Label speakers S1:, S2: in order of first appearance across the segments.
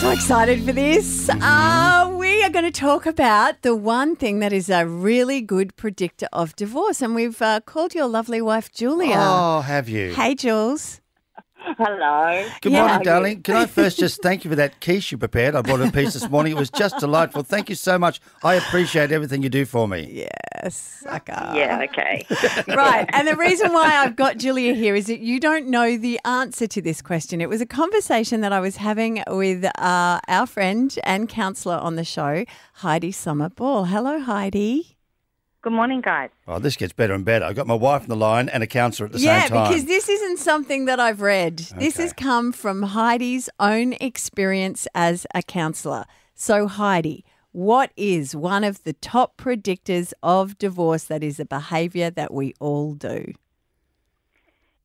S1: So excited for this. We are going to talk about the one thing that is a really good predictor of divorce. And we've called your lovely wife, Julia.
S2: Oh, have you?
S1: Hey, Jules.
S3: Hello.
S2: Good morning, darling. Can I first just thank you for that quiche you prepared? I bought a piece this morning. It was just delightful. Thank you so much. I appreciate everything you do for me.
S1: Yes, sucker.
S3: Yeah, okay.
S1: Right. And the reason why I've got Julia here is that you don't know the answer to this question. It was a conversation that I was having with our friend and counsellor on the show, Heidi Summer-Ball. Hello, Heidi.
S3: Good morning, guys.
S2: Oh, this gets better and better. I've got my wife on the line and a counsellor at the same time.
S1: Yeah, because this isn't something that I've read. This has come from Heidi's own experience as a counsellor. So, Heidi, what is one of the top predictors of divorce that is a behaviour that we all do?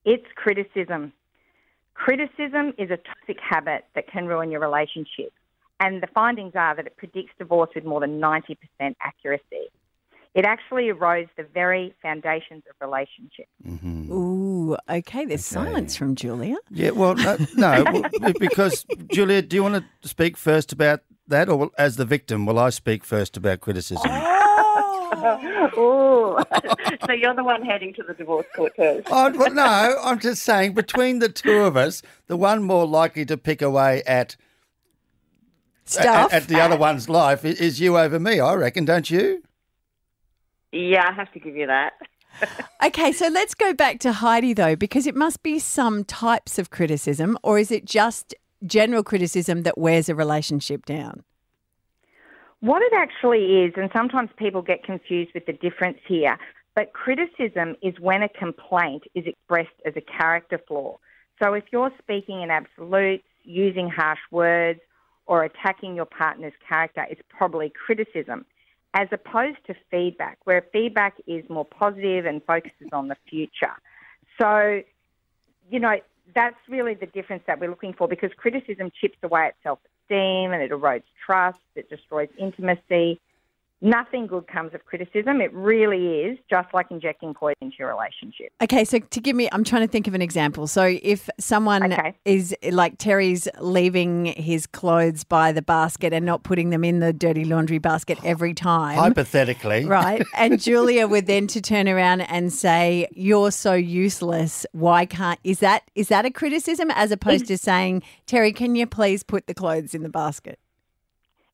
S3: It's criticism. Criticism is a toxic habit that can ruin your relationship. And the findings are that it predicts divorce with more than 90% accuracy. It actually erodes the very foundations of relationships.
S1: Mm-hmm. Ooh, okay. There's silence from Julia.
S2: Yeah, well, no because, Julia, do you want to speak first about that, or as the victim, will I speak first about criticism?
S3: Oh, so you're the one heading to the divorce court first.
S2: Oh, well, no, I'm just saying between the two of us, the one more likely to pick away at
S1: stuff
S2: at the other one's life is you over me, I reckon, don't you?
S3: Yeah, I have to give you that.
S1: Okay, so let's go back to Heidi, though, because it must be some types of criticism, or is it just general criticism that wears a relationship down?
S3: What it actually is, and sometimes people get confused with the difference here, but criticism is when a complaint is expressed as a character flaw. So if you're speaking in absolutes, using harsh words, or attacking your partner's character, it's probably criticism, as opposed to feedback, where feedback is more positive and focuses on the future. So, that's really the difference that we're looking for, because criticism chips away at self-esteem and it erodes trust, it destroys intimacy. Nothing good comes of criticism. It really is just like injecting poison into your relationship.
S1: Okay, so I'm trying to think of an example. So if someone is like Terry's leaving his clothes by the basket and not putting them in the dirty laundry basket every time.
S2: Hypothetically.
S1: Right. And Julia would then to turn around and say, you're so useless. Why can't, is that a criticism as opposed to saying, Terry, can you please put the clothes in the basket?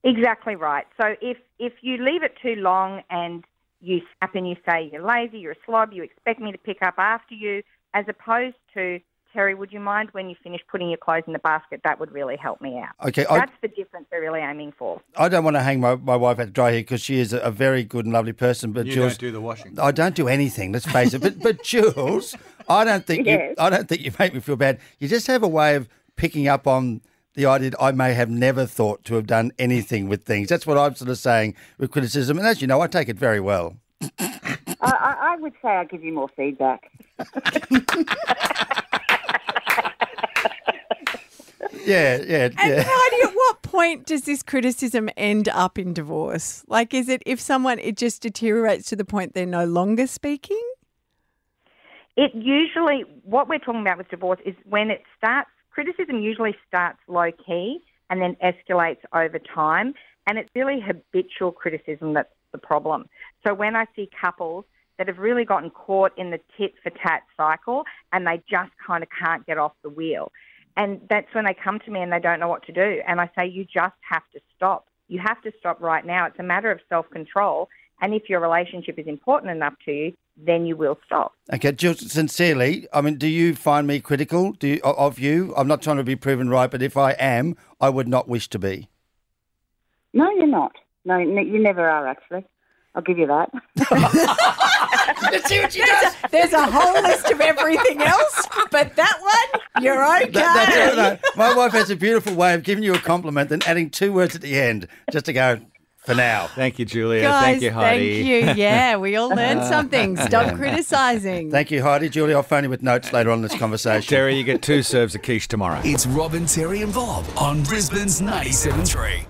S3: Exactly right. So if you leave it too long and you snap and you say you're lazy, you're a slob, you expect me to pick up after you, as opposed to, Terry, would you mind when you finish putting your clothes in the basket? That would really help me out.
S2: Okay,
S3: that's the difference we're really aiming for.
S2: I don't want to hang my wife out to dry here because she is a very good and lovely person. But
S4: you
S2: Jules,
S4: don't do the washing.
S2: I don't do anything. Let's face it. But Jules, I don't think you make me feel bad. You just have a way of picking up on the idea that I may have never thought to have done anything with things. That's what I'm sort of saying with criticism. And as you know, I take it very well.
S3: I would say I give you more feedback.
S2: Yeah.
S1: And Heidi, at what point does this criticism end up in divorce? Like, is it if it just deteriorates to the point they're no longer speaking?
S3: It usually, what we're talking about with divorce is when it starts. Criticism usually starts low-key and then escalates over time, and it's really habitual criticism that's the problem. So when I see couples that have really gotten caught in the tit-for-tat cycle and they just kind of can't get off the wheel, and that's when they come to me and they don't know what to do, and I say, you just have to stop. You have to stop right now. It's a matter of self-control, and if your relationship is important enough to you, then you will stop.
S2: Okay, Jill, sincerely, I mean, do you find me critical of you? I'm not trying to be proven right, but if I am, I would not wish to be.
S3: No, you're not. No, you never are, actually. I'll give you that.
S2: Let's see what she does.
S1: There's a whole list of everything else, but that one, you're okay.
S2: That's right. My wife has a beautiful way of giving you a compliment and adding 2 words at the end just to go, for now.
S4: Thank you, Julia.
S1: Guys,
S4: thank you, Heidi.
S1: Thank you. Yeah, we all learned something. Stop criticising.
S2: Thank you, Heidi. Julia, I'll phone you with notes later on in this conversation.
S4: Terry, you get 2 serves of quiche tomorrow.
S5: It's Robin, Terry and Bob on Brisbane's 97.3.